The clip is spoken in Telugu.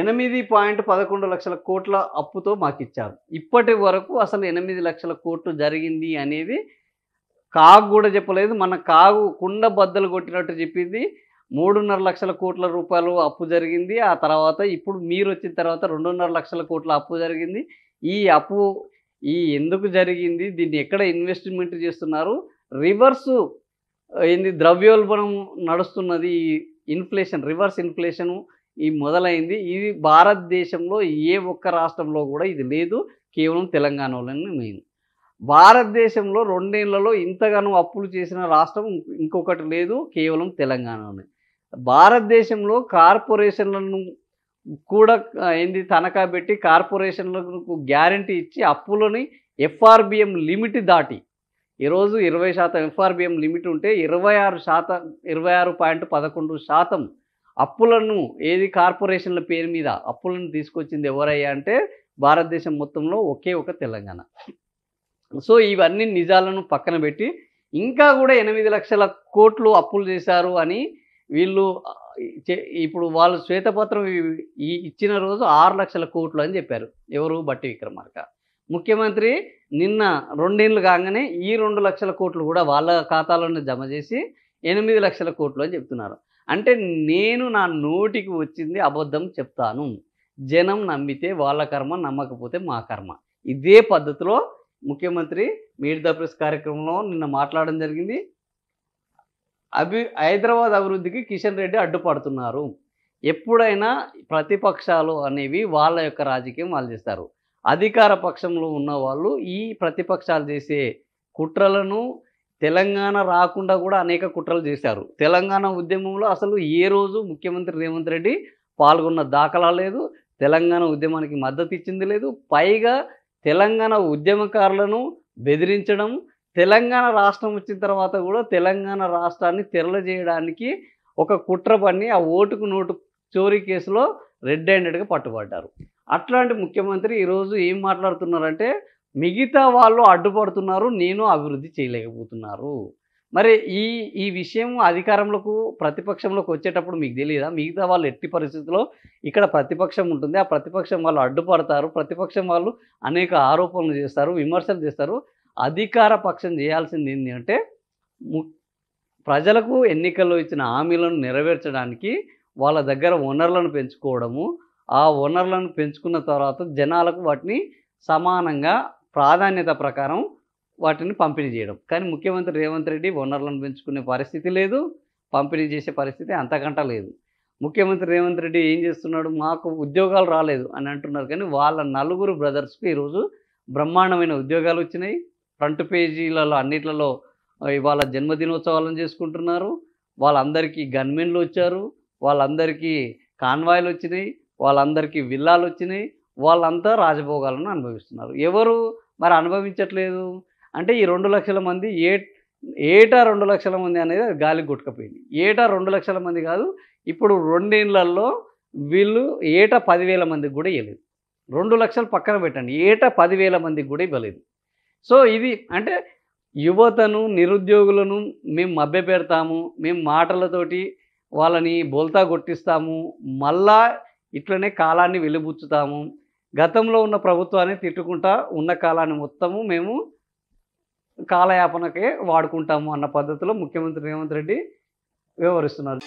8.11 లక్షల కోట్ల అప్పుతో మాకిచ్చారు. ఇప్పటి వరకు అసలు 8 లక్షల కోట్లు జరిగింది అనేది కాగు గూడా చెప్పలేదు. మన కాగు కుండ బద్దలు కొట్టినట్టు చెప్పింది. 3.5 లక్షల కోట్ల రూపాయలు అప్పు జరిగింది. ఆ తర్వాత ఇప్పుడు మీరొచ్చిన తర్వాత 2.5 లక్షల కోట్ల అప్పు జరిగింది. ఈ అప్పు ఎందుకు జరిగింది? దీన్ని ఎక్కడ ఇన్వెస్ట్‌మెంట్ చేస్తున్నారు? రివర్సు ద్రవ్యోల్బణం నడుస్తున్నది. రివర్స్ ఇన్‌ఫ్లేషన్ మొదలైంది. ఇది భారతదేశంలో ఏ ఒక్క రాష్ట్రంలో గూడా ఇది లేదు. కేవలం తెలంగాణలోనే మెయిన్. భారతదేశంలో 2 ఏళ్లలో ఇంతగానో అప్పులు చేసిన రాష్ట్రం ఇంకొకటి లేదు. కేవలం తెలంగాణలోనే. భారతదేశంలో కార్పొరేషన్‌లను కూడా తనఖా పెట్టి కార్పొరేషన్‌లకు గ్యారంటీ ఇచ్చి అప్పులని ఎఫ్ఆర్‌బిఎం లిమిట్ దాటి ఈరోజు 20% ఎఫ్ఆర్‌బిఎం లిమిట్ ఉంటే 26.11% అప్పులను కార్పొరేషన్ల పేరు మీద అప్పులను తీసుకొచ్చింది ఎవరయ్యా అంటే భారతదేశం మొత్తంలో ఒకే ఒక తెలంగాణ. సో ఇవన్నీ నిజాలను పక్కన పెట్టి ఇంకా కూడా 8 లక్షల కోట్లు అప్పులు చేశారు అని వీళ్ళు ఇప్పుడు వాళ్ళు శ్వేతపత్రం ఇచ్చిన రోజు 6 లక్షల కోట్లు అని చెప్పారు. ఎవరు? బట్టి విక్రమార్క. ముఖ్యమంత్రి నిన్న 2 ఏళ్ళు కాగానే ఈ 2 లక్షల కోట్లు కూడా వాళ్ళ ఖాతాలోనే జమ చేసి 8 లక్షల కోట్లు అని చెప్తున్నారు. అంటే నేను నా నోటికి వచ్చింది అబద్ధం చెప్తాను. జనం నమ్మితే వాళ్ళ కర్మ, నమ్మకపోతే మా కర్మ. ఇదే పద్ధతిలో ముఖ్యమంత్రి మీట్ ద ప్రెస్ కార్యక్రమంలో నిన్న మాట్లాడడం జరిగింది. హైదరాబాద్ అభివృద్ధికి కిషన్ రెడ్డి అడ్డుపడుతున్నారు. ఎప్పుడైనా ప్రతిపక్షాలు అనేవి వాళ్ళ యొక్క రాజకీయం వాళ్ళు చేస్తారు. అధికార పక్షంలో ఉన్నవాళ్ళు ఈ ప్రతిపక్షాలు చేసే కుట్రలను తెలంగాణ రాకుండా కూడా అనేక కుట్రలు చేశారు. తెలంగాణ ఉద్యమంలో అసలు ఏ రోజు ముఖ్యమంత్రి రేవంత్ రెడ్డి పాల్గొన్న దాఖలా లేదు. తెలంగాణ ఉద్యమానికి మద్దతు ఇచ్చింది లేదు. పైగా తెలంగాణ ఉద్యమకారులను బెదిరించడం, తెలంగాణ రాష్ట్రం వచ్చిన తర్వాత కూడా తెలంగాణ రాష్ట్రాన్ని తెరలిజేయడానికి ఒక కుట్ర పన్ని ఆ ఓటుకు నోటు చోరీ కేసులో రెడ్ హ్యాండెడ్‌గా పట్టుబడ్డారు. అట్లాంటి ముఖ్యమంత్రి ఈరోజు ఏం మాట్లాడుతున్నారంటే మిగతా వాళ్ళు అడ్డుపడుతున్నారు, నేను అభివృద్ధి చేయలేకపోతున్నారు. మరి ఈ విషయం అధికారంలోకి ప్రతిపక్షంలోకి వచ్చేటప్పుడు మీకు తెలియదా? మిగతా వాళ్ళు ఎట్టి పరిస్థితుల్లో ఇక్కడ ప్రతిపక్షం ఉంటుంది. ఆ ప్రతిపక్షం వాళ్ళు అడ్డుపడతారు. ప్రతిపక్షం వాళ్ళు అనేక ఆరోపణలు చేస్తారు, విమర్శలు చేస్తారు. అధికార పక్షం చేయాల్సింది ఏంటి అంటే ప్రజలకు ఎన్నికల్లో ఇచ్చిన హామీలను నెరవేర్చడానికి వాళ్ళ దగ్గర వనరులను పెంచుకోవడము, ఆ వనరులను పెంచుకున్న తర్వాత జనాలకు వాటిని సమానంగా ప్రాధాన్యత ప్రకారం వాటిని పంపిణీ చేయడం. కానీ ముఖ్యమంత్రి రేవంత్ రెడ్డి వనరులను పెంచుకునే పరిస్థితి లేదు, పంపిణీ చేసే పరిస్థితి అంతకంటా లేదు. ముఖ్యమంత్రి రేవంత్ రెడ్డి ఏం చేస్తున్నాడు? మాకు ఉద్యోగాలు రాలేదు అని అంటున్నారు. కానీ వాళ్ళ నలుగురు బ్రదర్స్కి ఈరోజు బ్రహ్మాండమైన ఉద్యోగాలు వచ్చినాయి. ఫ్రంట్ పేజీలలో అన్నిట్లలో ఇవాళ జన్మదినోత్సవాలను చేసుకుంటున్నారు. వాళ్ళందరికీ గన్మెన్లు వచ్చారు, వాళ్ళందరికీ కాన్వాయ్లు వచ్చినాయి, వాళ్ళందరికీ విల్లాలు వచ్చినాయి. వాళ్ళంతా రాజభోగాలను అనుభవిస్తున్నారు. ఎవరు మరి అనుభవించట్లేదు అంటే ఈ 2 లక్షల మంది ఏటా 2 లక్షల మంది అనేది గాలికి కొట్టుకుపోయింది. ఏటా 2 లక్షల మంది కాదు, ఇప్పుడు 2 ఏళ్లలో వీళ్ళు ఏటా 10,000 మందికి కూడా ఇవ్వలేదు. 2 లక్షలు పక్కన పెట్టండి, ఏటా 10,000 మందికి కూడా ఇవ్వలేదు. సో ఇది అంటే యువతను, నిరుద్యోగులను మేము మభ్యపెడతాము, మేము మాటలతోటి వాళ్ళని బోల్తా కొట్టిస్తాము, మళ్ళా ఇట్లనే కాలాన్ని వెలిబుచ్చుతాము, గతంలో ఉన్న ప్రభుత్వాన్ని తిట్టుకుంటా ఉన్న కాలాన్ని మొత్తము మేము కాలయాపనకే వాడుకుంటాము అన్న పద్ధతిలో ముఖ్యమంత్రి రేవంత్ రెడ్డి వ్యవహరిస్తున్నారు.